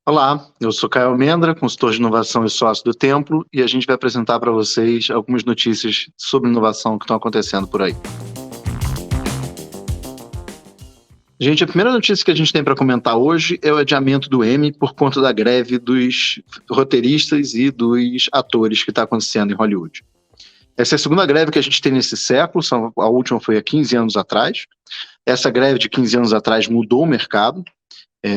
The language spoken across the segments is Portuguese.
Olá, eu sou Caio Almendra, consultor de inovação e sócio do Templo, e a gente vai apresentar para vocês algumas notícias sobre inovação que estão acontecendo por aí. Gente, a primeira notícia que a gente tem para comentar hoje é o adiamento do Emmy por conta da greve dos roteiristas e dos atores que está acontecendo em Hollywood. Essa é a segunda greve que a gente tem nesse século, a última foi há 15 anos atrás. Essa greve de 15 anos atrás mudou o mercado.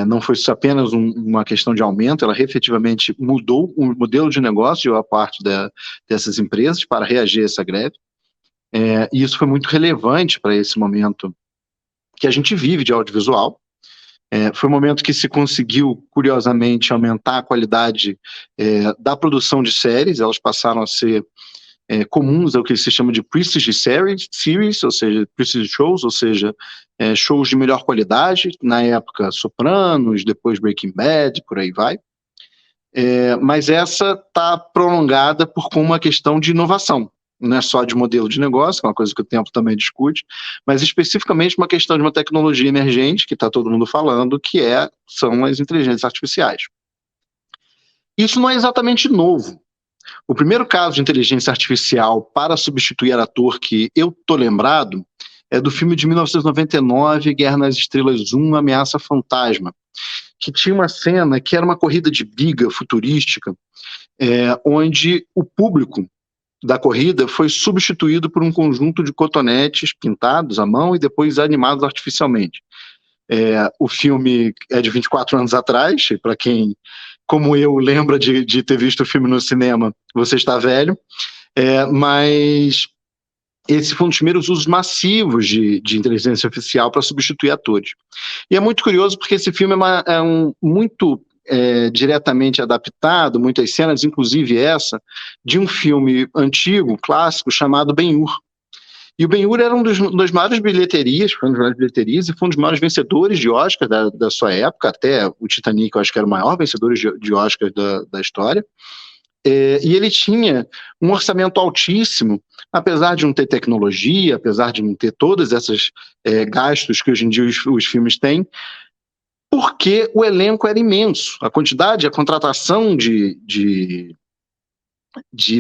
Não foi só apenas uma questão de aumento, ela efetivamente mudou o modelo de negócio a parte dessas empresas para reagir a essa greve. E isso foi muito relevante para esse momento que a gente vive de audiovisual. Foi um momento que se conseguiu, curiosamente, aumentar a qualidade da produção de séries, elas passaram a ser comuns ao que se chama de prestige series, ou seja, prestige shows, ou seja, shows de melhor qualidade, na época Sopranos, depois Breaking Bad, por aí vai. Mas essa está prolongada por uma questão de inovação, não é só de modelo de negócio, que é uma coisa que o Tempo também discute, mas especificamente uma questão de uma tecnologia emergente, que está todo mundo falando, são as inteligências artificiais. Isso não é exatamente novo. O primeiro caso de inteligência artificial para substituir ator que eu tô lembrado é do filme de 1999, Guerra nas Estrelas 1, Ameaça Fantasma, que tinha uma cena que era uma corrida de biga futurística, onde o público da corrida foi substituído por um conjunto de cotonetes pintados à mão e depois animados artificialmente. O filme é de 24 anos atrás, para quem, como eu, lembra de ter visto o filme no cinema, você está velho, mas esse foi um dos primeiros usos massivos de inteligência artificial para substituir atores. E é muito curioso porque esse filme muito diretamente adaptado, muitas cenas, inclusive essa, de um filme antigo, clássico, chamado Ben-Hur. E o Ben-Hur era das maiores bilheterias, foi uma das maiores bilheterias, e foi um dos maiores vencedores de Oscar da sua época, até o Titanic, eu acho que era o maior vencedor de Oscar da história. E ele tinha um orçamento altíssimo, apesar de não ter tecnologia, apesar de não ter todos esses gastos que hoje em dia os filmes têm, porque o elenco era imenso. A quantidade, a contratação de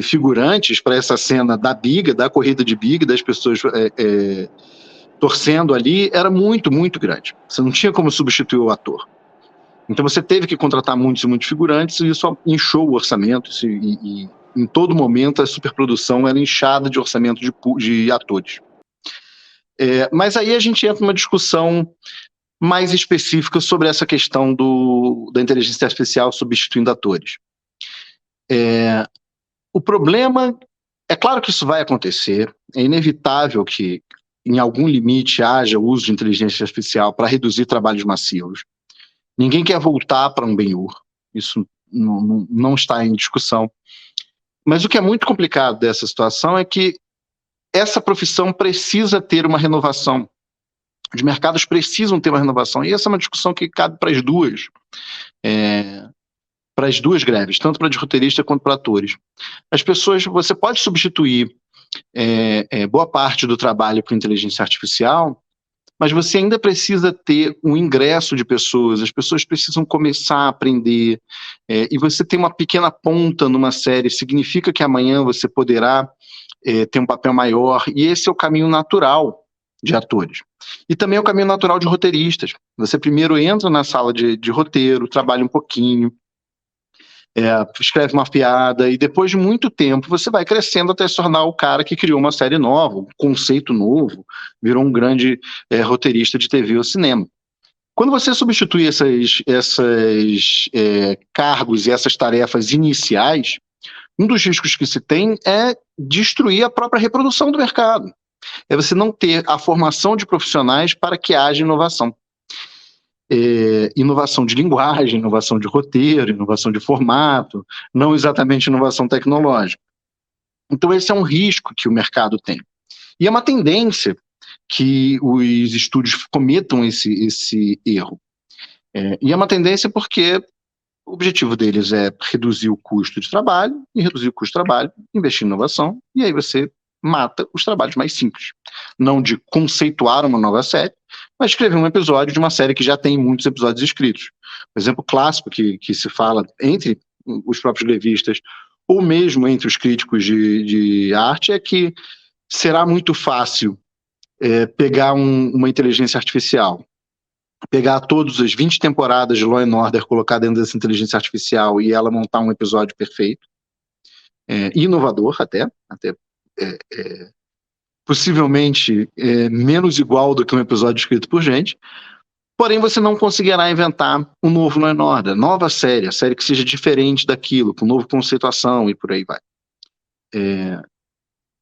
figurantes para essa cena da biga, da corrida de biga, das pessoas torcendo ali, era muito, muito grande. Você não tinha como substituir o ator. Então você teve que contratar muitos e muitos figurantes e isso inchou o orçamento e em todo momento a superprodução era inchada de orçamento de atores. Mas aí a gente entra numa discussão mais específica sobre essa questão da inteligência artificial substituindo atores. O problema, é claro que isso vai acontecer, é inevitável que em algum limite haja o uso de inteligência artificial para reduzir trabalhos massivos. Ninguém quer voltar para um Ben-Hur, isso não está em discussão. Mas o que é muito complicado dessa situação é que essa profissão precisa ter uma renovação. Os mercados precisam ter uma renovação, e essa é uma discussão que cabe para as duas greves, tanto para de roteirista quanto para atores. As pessoas, você pode substituir boa parte do trabalho com inteligência artificial, mas você ainda precisa ter um ingresso de pessoas, as pessoas precisam começar a aprender, e você tem uma pequena ponta numa série, significa que amanhã você poderá ter um papel maior, e esse é o caminho natural de atores. E também é o caminho natural de roteiristas. Você primeiro entra na sala de roteiro, trabalha um pouquinho, escreve uma piada, e depois de muito tempo você vai crescendo até se tornar o cara que criou uma série nova, um conceito novo, virou um grande roteirista de TV ou cinema. Quando você substitui esses cargos e essas tarefas iniciais, um dos riscos que se tem é destruir a própria reprodução do mercado. É você não ter a formação de profissionais para que haja inovação. Inovação de linguagem, inovação de roteiro, inovação de formato, não exatamente inovação tecnológica. Então esse é um risco que o mercado tem. E é uma tendência que os estúdios cometam esse erro. E é uma tendência porque o objetivo deles é reduzir o custo de trabalho, e reduzir o custo de trabalho, investir em inovação, e aí você mata os trabalhos mais simples. Não de conceituar uma nova série, mas escrever um episódio de uma série que já tem muitos episódios escritos. O exemplo clássico que se fala entre os próprios grevistas, ou mesmo entre os críticos de arte, é que será muito fácil pegar uma inteligência artificial, pegar todas as 20 temporadas de Law and Order, colocar dentro dessa inteligência artificial e ela montar um episódio perfeito, inovador até possivelmente menos igual do que um episódio escrito por gente, porém você não conseguirá inventar um novo Law and Order, nova série, a série que seja diferente daquilo, com nova conceituação e por aí vai.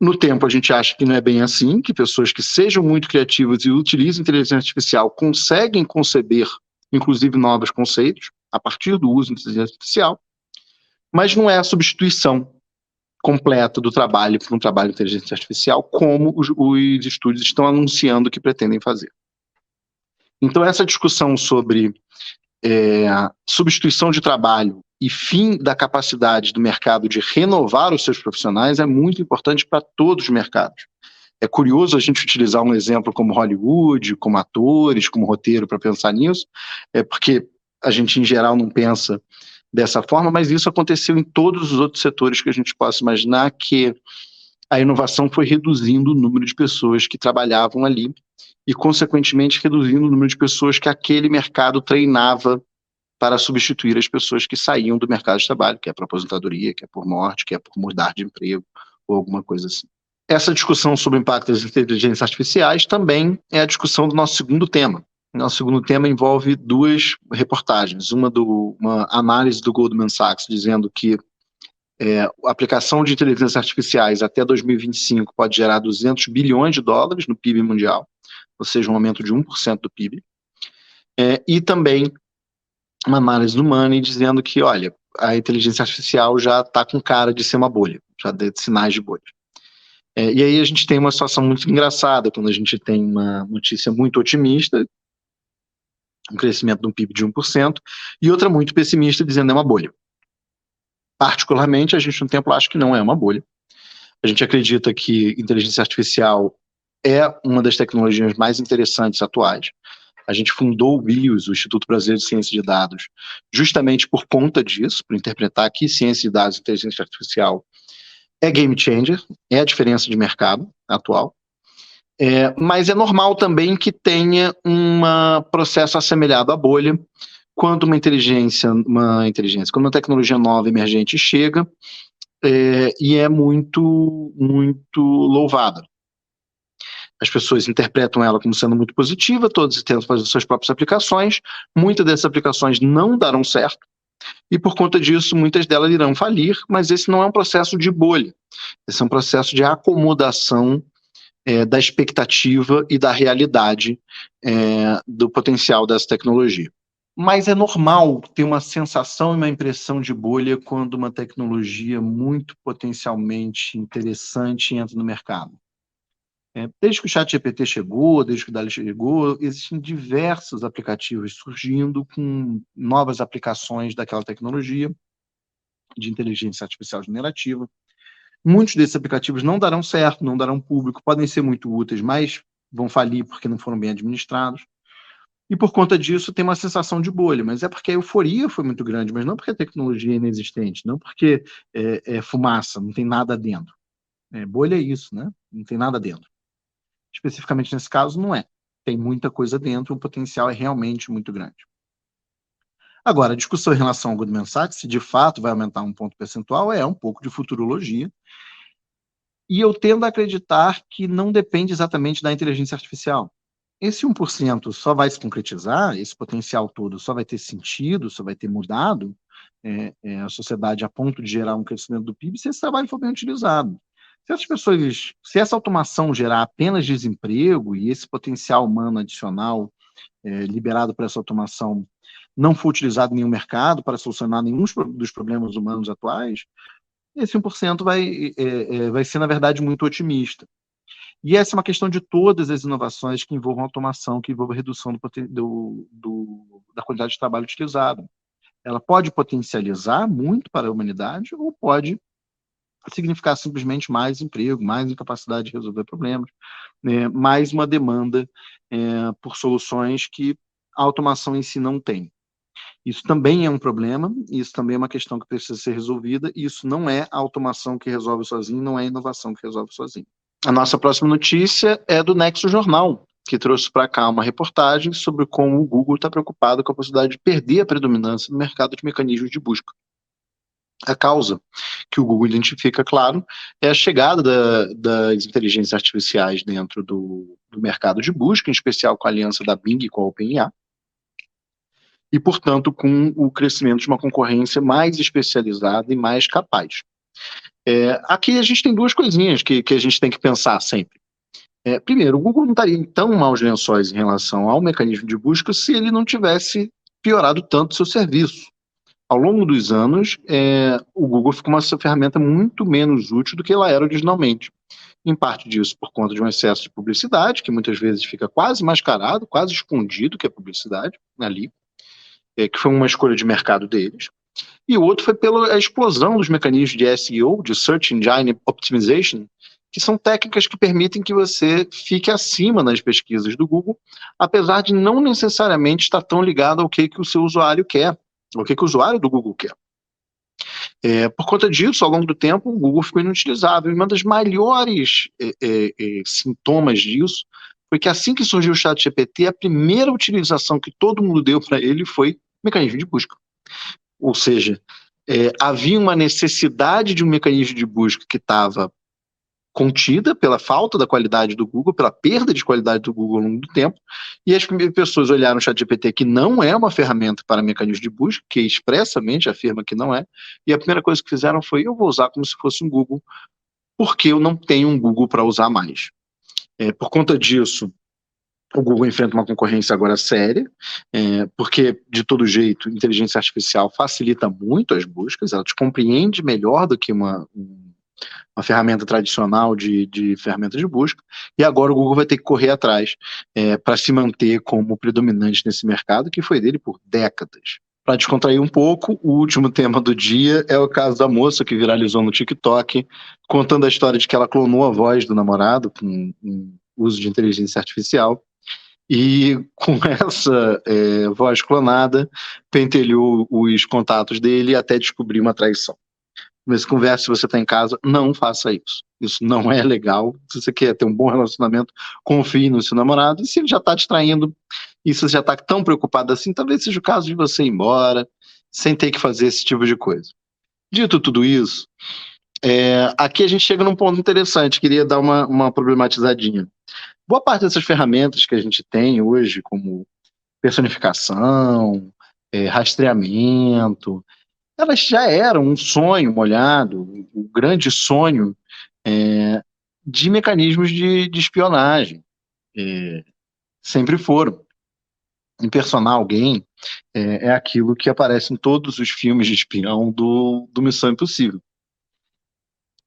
No tempo a gente acha que não é bem assim, que pessoas que sejam muito criativas e utilizem inteligência artificial conseguem conceber, inclusive, novos conceitos a partir do uso da inteligência artificial, mas não é a substituição completa do trabalho por um trabalho de inteligência artificial, como os estúdios estão anunciando que pretendem fazer. Então, essa discussão sobre substituição de trabalho e fim da capacidade do mercado de renovar os seus profissionais é muito importante para todos os mercados. É curioso a gente utilizar um exemplo como Hollywood, como atores, como roteiro para pensar nisso, porque a gente, em geral, não pensa dessa forma, mas isso aconteceu em todos os outros setores que a gente possa imaginar, que a inovação foi reduzindo o número de pessoas que trabalhavam ali e, consequentemente, reduzindo o número de pessoas que aquele mercado treinava para substituir as pessoas que saíam do mercado de trabalho, quer por aposentadoria, quer por morte, quer por mudar de emprego ou alguma coisa assim. Essa discussão sobre o impacto das inteligências artificiais também é a discussão do nosso segundo tema. Nosso segundo tema envolve duas reportagens, uma análise do Goldman Sachs dizendo que a aplicação de inteligências artificiais até 2025 pode gerar 200 bilhões de dólares no PIB mundial, ou seja, um aumento de 1% do PIB, e também uma análise do Money dizendo que, olha, a inteligência artificial já está com cara de ser uma bolha, já deu sinais de bolha. E aí a gente tem uma situação muito engraçada, quando a gente tem uma notícia muito otimista, um crescimento do PIB de 1%, e outra muito pessimista, dizendo que é uma bolha. Particularmente, a gente no tempo acha que não é uma bolha. A gente acredita que inteligência artificial é uma das tecnologias mais interessantes atuais. A gente fundou o BIOS, o Instituto Brasileiro de Ciência de Dados, justamente por conta disso, por interpretar que ciência de dados e inteligência artificial é game changer, é a diferença de mercado atual. Mas é normal também que tenha um processo assemelhado à bolha quando uma tecnologia nova emergente chega e é muito, muito louvada. As pessoas interpretam ela como sendo muito positiva, todos tentam fazer suas próprias aplicações, muitas dessas aplicações não darão certo, e por conta disso muitas delas irão falir, mas esse não é um processo de bolha, esse é um processo de acomodação da expectativa e da realidade do potencial dessa tecnologia. Mas é normal ter uma sensação e uma impressão de bolha quando uma tecnologia muito potencialmente interessante entra no mercado. Desde que o ChatGPT chegou, desde que o DALL-E chegou, existem diversos aplicativos surgindo com novas aplicações daquela tecnologia de inteligência artificial generativa. Muitos desses aplicativos não darão certo, não darão público, podem ser muito úteis, mas vão falir porque não foram bem administrados. E por conta disso tem uma sensação de bolha, mas é porque a euforia foi muito grande, mas não porque a tecnologia é inexistente, não porque é fumaça, não tem nada dentro. Bolha é isso, né? Não tem nada dentro. Especificamente nesse caso, não é. Tem muita coisa dentro, o potencial é realmente muito grande. Agora, a discussão em relação ao Goldman Sachs, se de fato vai aumentar um ponto percentual, é um pouco de futurologia. E eu tendo a acreditar que não depende exatamente da inteligência artificial. Esse 1% só vai se concretizar, esse potencial todo só vai ter sentido, só vai ter mudado a sociedade a ponto de gerar um crescimento do PIB se esse trabalho for bem utilizado. Se essa automação gerar apenas desemprego e esse potencial humano adicional liberado por essa automação não for utilizado em nenhum mercado para solucionar nenhum dos problemas humanos atuais, esse 1% vai ser, na verdade, muito otimista. E essa é uma questão de todas as inovações que envolvam automação, que envolvam redução da quantidade de trabalho utilizado. Ela pode potencializar muito para a humanidade ou pode significar simplesmente mais emprego, mais incapacidade de resolver problemas, né, mais uma demanda por soluções que a automação em si não tem. Isso também é um problema, isso também é uma questão que precisa ser resolvida, e isso não é a automação que resolve sozinho, não é a inovação que resolve sozinho. A nossa próxima notícia é do Nexo Jornal, que trouxe para cá uma reportagem sobre como o Google está preocupado com a possibilidade de perder a predominância no mercado de mecanismos de busca. A causa que o Google identifica, claro, é a chegada das inteligências artificiais dentro do mercado de busca, em especial com a aliança da Bing com a OpenAI, e, portanto, com o crescimento de uma concorrência mais especializada e mais capaz. Aqui a gente tem duas coisinhas que a gente tem que pensar sempre. Primeiro, o Google não estaria em tão maus lençóis em relação ao mecanismo de busca se ele não tivesse piorado tanto seu serviço. Ao longo dos anos, o Google ficou uma ferramenta muito menos útil do que ela era originalmente. Em parte disso por conta de um excesso de publicidade, que muitas vezes fica quase mascarado, quase escondido que é publicidade ali, que foi uma escolha de mercado deles. E o outro foi pela explosão dos mecanismos de SEO, de Search Engine Optimization, que são técnicas que permitem que você fique acima nas pesquisas do Google, apesar de não necessariamente estar tão ligado ao que o seu usuário quer, ao que o usuário do Google quer. Por conta disso, ao longo do tempo, o Google ficou inutilizável. E uma das maiores sintomas disso foi que assim que surgiu o ChatGPT, a primeira utilização que todo mundo deu para ele foi mecanismo de busca. Ou seja, havia uma necessidade de um mecanismo de busca que estava contida pela falta da qualidade do Google, pela perda de qualidade do Google ao longo do tempo, e as pessoas olharam o ChatGPT, que não é uma ferramenta para mecanismo de busca, que expressamente afirma que não é, e a primeira coisa que fizeram foi: eu vou usar como se fosse um Google, porque eu não tenho um Google para usar mais. Por conta disso, o Google enfrenta uma concorrência agora séria, porque, de todo jeito, inteligência artificial facilita muito as buscas, ela te compreende melhor do que uma ferramenta tradicional de ferramenta de busca, e agora o Google vai ter que correr atrás para se manter como predominante nesse mercado, que foi dele por décadas. Para descontrair um pouco, o último tema do dia é o caso da moça que viralizou no TikTok, contando a história de que ela clonou a voz do namorado com uso de inteligência artificial, e com essa voz clonada, pentelhou os contatos dele até descobrir uma traição. Mas conversa, se você está em casa, não faça isso. Isso não é legal. Se você quer ter um bom relacionamento, confie no seu namorado. E se ele já está te traindo, e se você já está tão preocupado assim, talvez seja o caso de você ir embora, sem ter que fazer esse tipo de coisa. Dito tudo isso, aqui a gente chega num ponto interessante. Queria dar uma problematizadinha. Boa parte dessas ferramentas que a gente tem hoje, como personificação, rastreamento, elas já eram um sonho molhado, um grande sonho de mecanismos de espionagem. Sempre foram. Impersonar alguém é aquilo que aparece em todos os filmes de espião do Missão Impossível.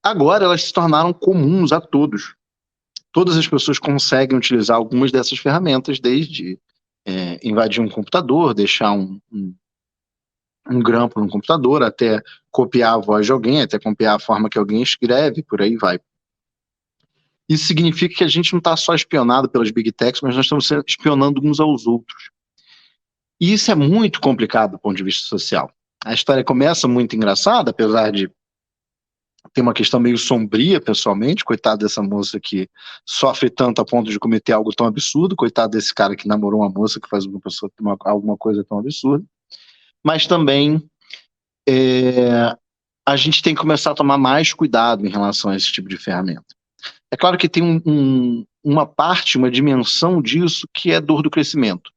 Agora elas se tornaram comuns a todos. Todas as pessoas conseguem utilizar algumas dessas ferramentas, desde invadir um computador, deixar um grampo no computador, até copiar a voz de alguém, até copiar a forma que alguém escreve, por aí vai. Isso significa que a gente não está só espionado pelas Big Techs, mas nós estamos espionando uns aos outros. E isso é muito complicado do ponto de vista social. A história começa muito engraçada, apesar de ter uma questão meio sombria, pessoalmente. Coitado dessa moça que sofre tanto a ponto de cometer algo tão absurdo. Coitado desse cara que namorou uma moça que faz alguma coisa tão absurda. Mas também a gente tem que começar a tomar mais cuidado em relação a esse tipo de ferramenta. É claro que tem uma parte, uma dimensão disso que é dor do crescimento.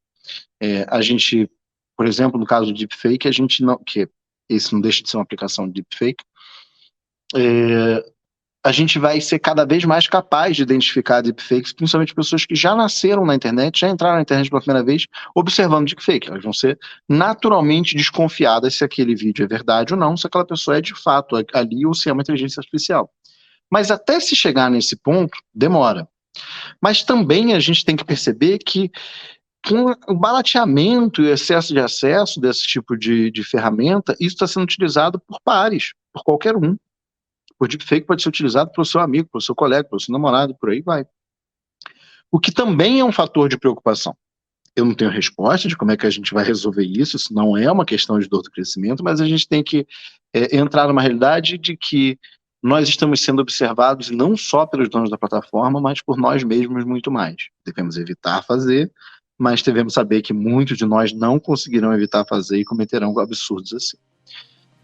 A gente, por exemplo, no caso do deepfake, a gente não, que esse não deixa de ser uma aplicação de deepfake, a gente vai ser cada vez mais capaz de identificar deepfakes, principalmente pessoas que já nasceram na internet, já entraram na internet pela primeira vez, observando deepfake. Elas vão ser naturalmente desconfiadas se aquele vídeo é verdade ou não, se aquela pessoa é de fato ali ou se é uma inteligência artificial. Mas até se chegar nesse ponto, demora. Mas também a gente tem que perceber que com o barateamento e o excesso de acesso desse tipo de ferramenta, isso está sendo utilizado por pares, por qualquer um. O deepfake pode ser utilizado pelo seu amigo, pelo seu colega, pelo seu namorado, por aí vai. O que também é um fator de preocupação. Eu não tenho resposta de como é que a gente vai resolver isso não é uma questão de dor do crescimento, mas a gente tem que entrar numa realidade de que nós estamos sendo observados não só pelos donos da plataforma, mas por nós mesmos muito mais. Devemos evitar fazer, mas devemos saber que muitos de nós não conseguirão evitar fazer e cometerão absurdos assim.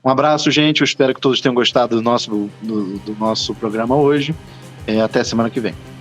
Um abraço, gente. Eu espero que todos tenham gostado do nosso programa hoje. Até semana que vem.